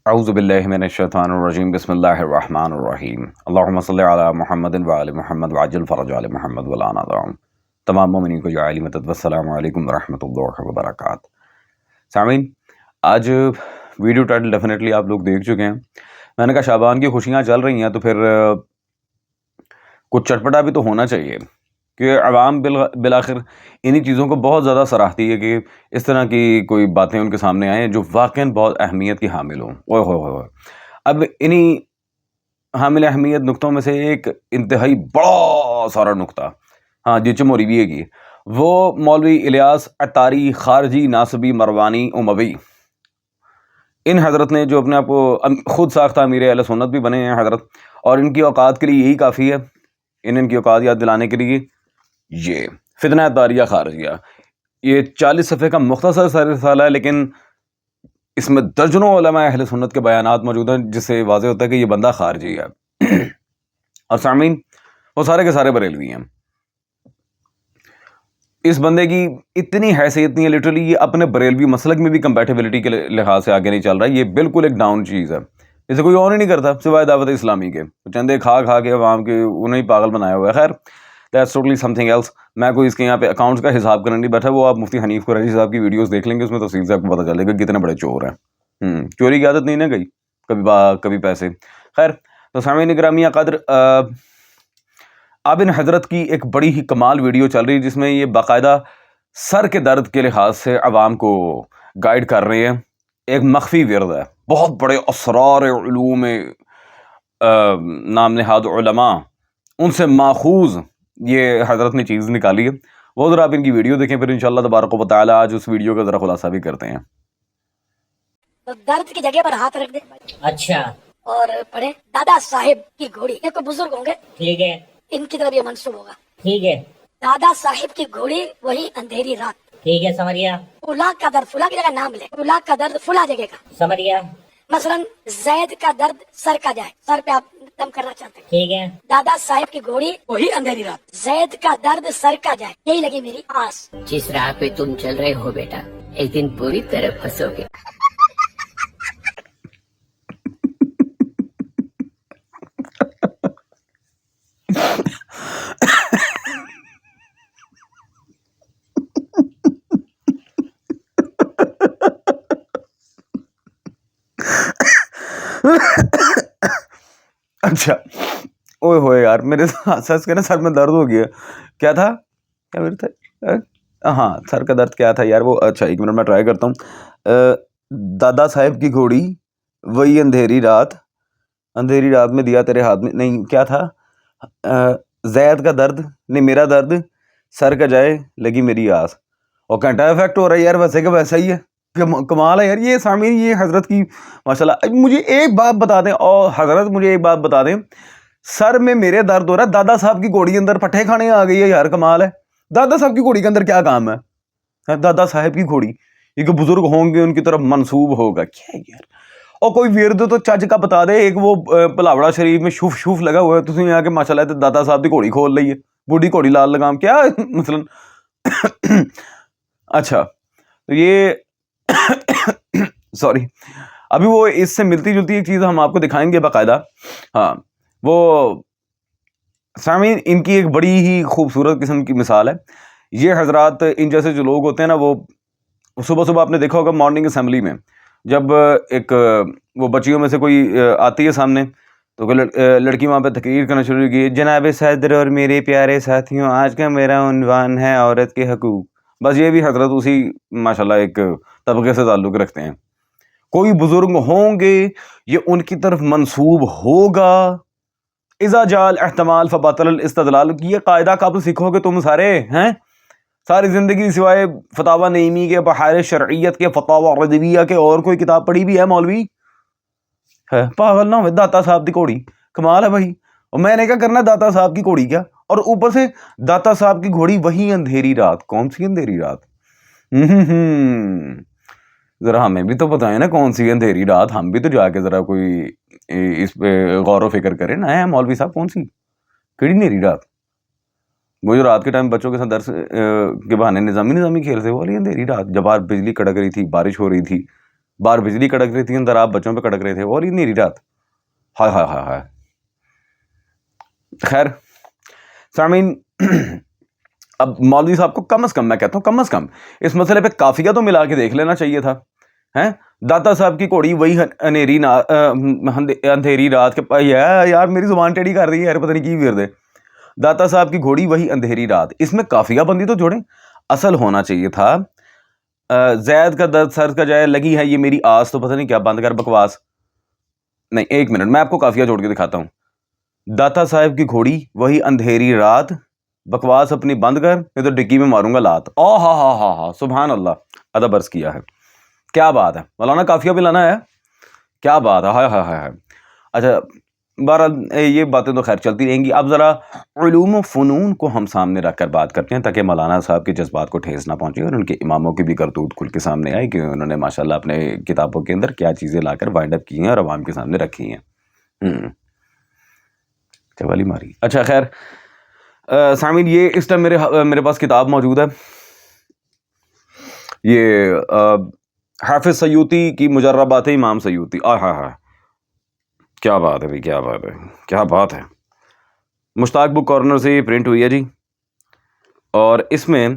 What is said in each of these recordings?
اعوذ باللہ من الشیطان الرجیم بسم اللہ الرحمن الرحیم اللہم صلی علی محمد وآل محمد وعجل فرج آل محمد والآن دعم تمام مومنین کو جو عالی مدد والسلام علیکم ورحمۃ اللہ وبرکاتہ۔ سامعین، آج ویڈیو ٹائٹل ڈیفینیٹلی آپ لوگ دیکھ چکے ہیں۔ میں نے کہا شعبان کی خوشیاں چل رہی ہیں تو پھر کچھ چٹپٹا بھی تو ہونا چاہیے، کہ عوام بالآخر انہی چیزوں کو بہت زیادہ سراہتی ہے کہ اس طرح کی کوئی باتیں ان کے سامنے آئیں جو واقعاً بہت اہمیت کی حامل ہوں۔ اوہ ہو اب انہی حامل اہمیت نقطوں میں سے ایک انتہائی بڑا سارا نقطہ، ہاں جی چموری بھی کی، وہ مولوی الیاس عطاری خارجی ناصبی مروانی اموی، ان حضرت نے جو اپنے آپ کو خود ساختہ امیر اہل سنت بھی بنے ہیں حضرت، اور ان کی اوقات کے لیے یہی کافی ہے، ان کی اوقات یاد دلانے کے لیے یہ فتنہ عطاریہ خارجیہ، یہ 40 صفحے کا مختصر سا رسالہ ہے، لیکن اس میں درجنوں علماء اہل سنت کے بیانات موجود ہیں، جس سے واضح ہوتا ہے کہ یہ بندہ خارجی ہے۔ اور سامعین، وہ سارے کے سارے بریلوی ہیں۔ اس بندے کی اتنی حیثیت نہیں ہے، لٹرلی یہ اپنے بریلوی مسلک میں بھی کمپیٹیبلٹی کے لحاظ سے آگے نہیں چل رہا ہے، یہ بالکل ایک ڈاؤن چیز ہے، اسے کوئی اور ہی نہیں کرتا سوائے دعوت اسلامی کے، چندے کھا کے عوام کے انہیں ہی پاگل بنایا ہوا ہے۔ خیر that's totally something else, میں کوئی اس کے یہاں پہ اکاؤنٹس کا حساب کرنے نہیں بیٹھا، وہ آپ مفتی حنیف قریشی صاحب کی ویڈیوز دیکھ لیں گے، اس میں تفصیل سے آپ کو پتہ چلے گا کتنے بڑے چور ہیں۔ چوری کی عادت نہیں نہ گئی، کبھی پیسے۔ خیر تو سامعین گرامی قدر، اب ان حضرت کی ایک بڑی ہی کمال ویڈیو چل رہی ہے جس میں یہ باقاعدہ سر کے درد کے لحاظ سے عوام کو گائیڈ کر رہے ہیں۔ ایک مخفی ورد ہے، بہت بڑے اسرار علوم نام نہاد علماء ان سے ماخوذ یہ حضرت نے چیز نکالی ہے، وہ ذرا آپ ان کی ویڈیو دیکھیں، پھر انشاءاللہ تبارک و تعالی آج اس ویڈیو کا ذرا خلاصہ بھی کرتے ہیں۔ تو درد کی جگہ پر ہاتھ رکھ دے، اچھا اور پڑھے دادا صاحب کی گھوڑی، یہ کوئی بزرگ ہوں گے، ٹھیک ہے ان کی طرف یہ منسوب ہوگا۔ ٹھیک ہے دادا صاحب کی گھوڑی وہی اندھیری رات، ٹھیک ہے سمجھ گیا فلاں کا درد، فلاں کی جگہ نام لے، فلاں کا درد فلاں جگہ کا، سمجھ گیا مثلا زید کا درد سر کا جائے، سر پہ آپ دم کرنا چاہتے ہیں، ٹھیک ہے دادا صاحب کی گھوڑی وہی اندھیری رات، زید کا درد سر کا جائے، یہی لگی میری آس۔ جس راہ پہ تم چل رہے ہو بیٹا، ایک دن پوری طرح پھنسو گے۔ اچھا اوئے ہوئے یار، میرے سچ کے نا سر میں درد ہو گیا، کیا تھا کیا میرے تھا، ہاں سر کا درد کیا تھا یار وہ، اچھا ایک منٹ میں ٹرائی کرتا ہوں۔ دادا صاحب کی گھوڑی وہی اندھیری رات میں دیا تیرے ہاتھ میں، نہیں کیا تھا، زید کا درد نہیں میرا درد سر کا جائے لگی میری آس، اور گھنٹہ افیکٹ ہو رہا ہے یار، ویسے کا ویسا ہی ہے، کمال ہے یار یہ سامعین، یہ حضرت کی ماشاءاللہ۔ مجھے ایک بات بتا دیں، اور حضرت مجھے ایک بات بتا دیں، سر میں میرے درد ہو رہا ہے، دادا صاحب کی گھوڑی اندر پٹھے کھانے آ گئی ہے یار، کمال ہے۔ دادا صاحب کی گھوڑی کے اندر کیا کام ہے؟ دادا صاحب کی گھوڑی یہ کہ بزرگ ہوں گے ان کی طرف منسوب ہوگا، کیا یار، اور کوئی ورد تو چج کا بتا دے، ایک وہ پلاوڑا شریف میں شوف لگا ہوا ہے، تسی یہاں کے ماشاءاللہ دادا صاحب کی گھوڑی کھول لئی ہے، بوڑھی گھوڑی لال لگام کیا مثلا۔ اچھا تو یہ سوری، ابھی وہ اس سے ملتی جلتی ایک چیز ہم آپ کو دکھائیں گے باقاعدہ، ہاں وہ سامعین ان کی ایک بڑی ہی خوبصورت قسم کی مثال ہے۔ یہ حضرات ان جیسے جو لوگ ہوتے ہیں نا، وہ صبح آپ نے دیکھا ہوگا مارننگ اسمبلی میں، جب ایک وہ بچیوں میں سے کوئی آتی ہے سامنے، تو لڑکی وہاں پہ تقریر کرنا شروع کی، جناب صدر اور میرے پیارے ساتھیوں، آج کا میرا عنوان ہے عورت کے حقوق، بس یہ بھی حضرت اسی ماشاءاللہ ایک طبقے سے تعلق رکھتے ہیں۔ کوئی بزرگ ہوں گے یہ ان کی طرف منسوب ہوگا، اذا جاء الاحتمال فبطل الاستدلال، یہ قاعدہ کب سیکھو گے تم سارے ہیں؟ ساری زندگی سوائے فتاوی نعیمی کے، بحار شرعیت کے، فتاوی رضویہ کے، اور کوئی کتاب پڑھی بھی ہے مولوی؟ ہے پاگل نہ ہوئے، داتا صاحب کی گھوڑی، کمال ہے بھائی، اور میں نے کیا کرنا داتا صاحب کی گھوڑی کیا، اور اوپر سے داتا صاحب کی گھوڑی وہی اندھیری رات، کون سی اندھیری رات؟ ذرا ہمیں بھی تو بتائیں نا کون سی اندھیری رات، ہم بھی تو جا کے ذرا کوئی اس پہ غور و فکر کریں نا، ہے مولوی صاحب کون سی کیڑی اندھیری رات؟ وہ جو رات کے ٹائم بچوں کے ساتھ درس کے بہانے نظامی کھیل سے، وہ والی اندھیری رات جب بجلی کڑک رہی تھی، بارش ہو رہی تھی، باہر بجلی کڑک رہی تھی, اندر آپ بچوں پہ کڑک رہے تھے, اور یہ نیری رات. ہائے ہائے ہائے ہائے. خیر سامعین, اب مولوی صاحب کو کم از کم, میں کہتا ہوں کم از کم اس مسئلے پہ قافیہ تو ملا کے دیکھ لینا چاہیے تھا. ہیں داتا صاحب کی گھوڑی وہی اندھیری رات کے یار میری زبان ٹیڑھی کر رہی ہے یار, پتہ نہیں کی ورد ہے. داتا صاحب کی گھوڑی وہی اندھیری رات, اس میں قافیہ بندی تو جوڑیں. اصل ہونا چاہیے تھا زید کا درد سر کا جائے لگی ہے یہ میری آس, تو پتہ نہیں کیا, بند کر بکواس. نہیں ایک منٹ, میں آپ کو قافیہ جوڑ کے دکھاتا ہوں. داتا صاحب کی گھوڑی وہی اندھیری رات, بکواس اپنی بند کر, یہ تو ڈکی میں ماروں گا لات. او ہا ہا ہا ہا, سبحان اللہ, ادب عرض کیا ہے. کیا بات ہے مولانا, قافیہ بھی لانا ہے, کیا بات ہے. ہائے ہائے ہائے. اچھا بہرحال یہ باتیں تو خیر چلتی رہیں گی. اب ذرا علوم و فنون کو ہم سامنے رکھ کر بات کرتے ہیں تاکہ مولانا صاحب کے جذبات کو ٹھیس نہ پہنچے اور ان کے اماموں کی بھی کرتوت کھل کے سامنے آئے کہ انہوں نے ماشاءاللہ اپنے کتابوں کے اندر کیا چیزیں لا کر وائنڈ اپ کی ہیں اور عوام کے سامنے رکھی ہیں. چوالی ماری. اچھا خیر سامعین, یہ اس ٹائم میرے پاس کتاب موجود ہے, یہ حافظ سیوطی کی مجربات امام سیوطی. ہاں ہاں, کیا بات ہے بھائی, کیا بات ہے, کیا بات ہے. مشتاق بک کارنر سے یہ پرنٹ ہوئی ہے جی, اور اس میں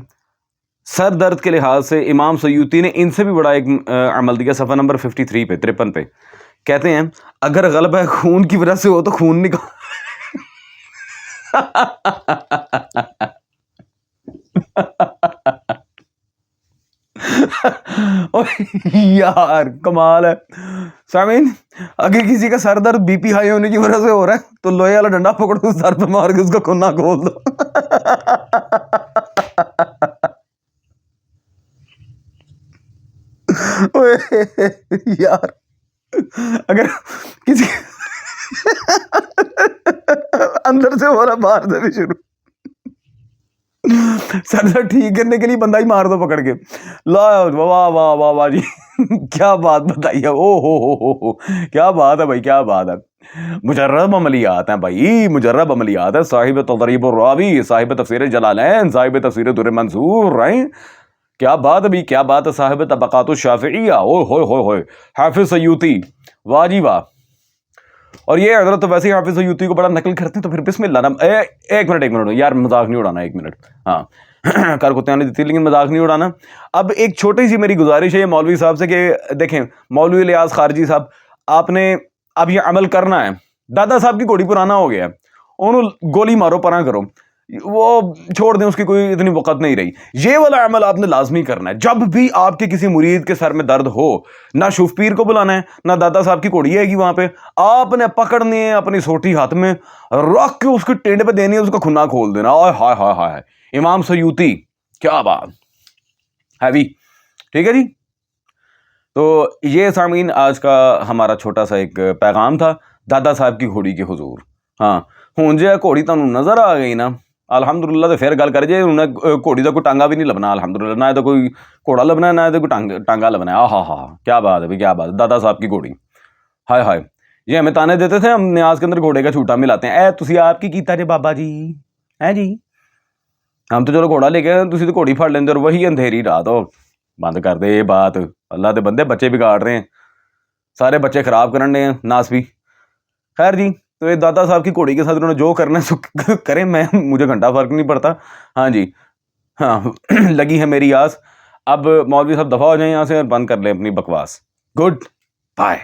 سر درد کے لحاظ سے امام سیوطی نے ان سے بھی بڑا ایک عمل دیا. صفحہ نمبر 53 پہ 53 پہ کہتے ہیں اگر غلبہ خون کی وجہ سے ہو تو خون نکال. یار کمال ہے سامعین. اگر کسی کا سر درد بی پی ہائی ہونے کی وجہ سے ہو رہا ہے تو لوہے والا ڈنڈا پکڑو, سر پہ مار کے اس کا کھنا کھول دو. یار اگر کسی اندر سے ہو رہا باہر سے بھی شروع, سر درد ٹھیک کرنے کے لیے بندہ ہی مار دو پکڑ کے. لا واہ واہ واہ واہ جی, کیا بات بتائی ہے. او ہو کیا بات ہے بھائی, کیا بات ہے. مجرب عملیات ہیں بھائی, مجرب عملیات ہے. صاحب تدریب الراوی, صاحب تفسیر جلالین, صاحب تفسیر در منصور, کیا بات ہے بھائی, کیا بات ہے. صاحب طبقات الشافعیہ, او ہوئے ہوئے ہوئے, حافظ سیوطی, واہ جی واہ. اور یہ حضرت ویسے ہی حافظ سیوطی کو بڑا نقل کرتے ہیں, تو پھر بسم اللہ نا. ایک منٹ یار, مذاق نہیں اڑانا, ایک منٹ. ہاں کر کتوں نے دیتی لیکن مذاق نہیں اڑانا. اب ایک چھوٹی سی میری گزارش ہے مولوی صاحب سے کہ دیکھیں مولوی الیاس خارجی صاحب, آپ نے اب یہ عمل کرنا ہے. دادا صاحب کی گھوڑی پرانا ہو گیا, انہوں گولی مارو پراں کرو, وہ چھوڑ دیں, اس کی کوئی اتنی وقت نہیں رہی. یہ والا عمل آپ نے لازمی کرنا ہے. جب بھی آپ کے کسی مرید کے سر میں درد ہو, نہ شوف پیر کو بلانا ہے, نہ دادا صاحب کی گھوڑی آئے گی وہاں پہ, آپ نے پکڑنی ہے اپنی سوٹی ہاتھ میں رکھ کے اس کی ٹینڈ پہ دینی ہے, اس کا کھنا کھول دینا. ہائے ہائے ہائے, امام سیوطی, کیا بات ہے بھی. ٹھیک ہے جی. تو یہ سامعین آج کا ہمارا چھوٹا سا ایک پیغام تھا دادا صاحب کی گھوڑی کے حضور. ہاں ہوں جی گھوڑی تمہیں نظر آ گئی نا, الحمدللہ. تو پھر گل کر جائے انہیں گھوڑی کا کوئی ٹانگا بھی نہیں لبنا الحمدللہ, نہ تو کوئی گھوڑا لبنا ہے نہ تو کوئی ٹانگا لبنا ہے. ہاں ہاں, کیا بات ہے بھائی, کیا بات ہے. دادا صاحب کی گھوڑی, ہائے ہائے. یہ ہمیں تانے دیتے تھے, ہم نیاز کے اندر گھوڑے کا چھوٹا ملاتے ہیں. تسی آپ کی کیتا جی بابا جی, ہے جی, ہم تو چلو گھوڑا لے کے تسی تو گھوڑی پھڑ لیندے, اور وہی اندھیری رات. ہو بند کر دے یہ بات, اللہ دے بندے بچے بگاڑ رہے ہیں, سارے بچے خراب کرن رہے ہیں ناس بھی. خیر جی, تو یہ دادا صاحب کی گھوڑی کے ساتھ انہوں نے جو کرنا ہے کریں, مجھے گھنٹہ فرق نہیں پڑتا. ہاں جی ہاں, لگی ہے میری آس. اب مولوی صاحب دفعہ ہو جائیں یہاں سے اور بند کر لیں اپنی بکواس. Good bye.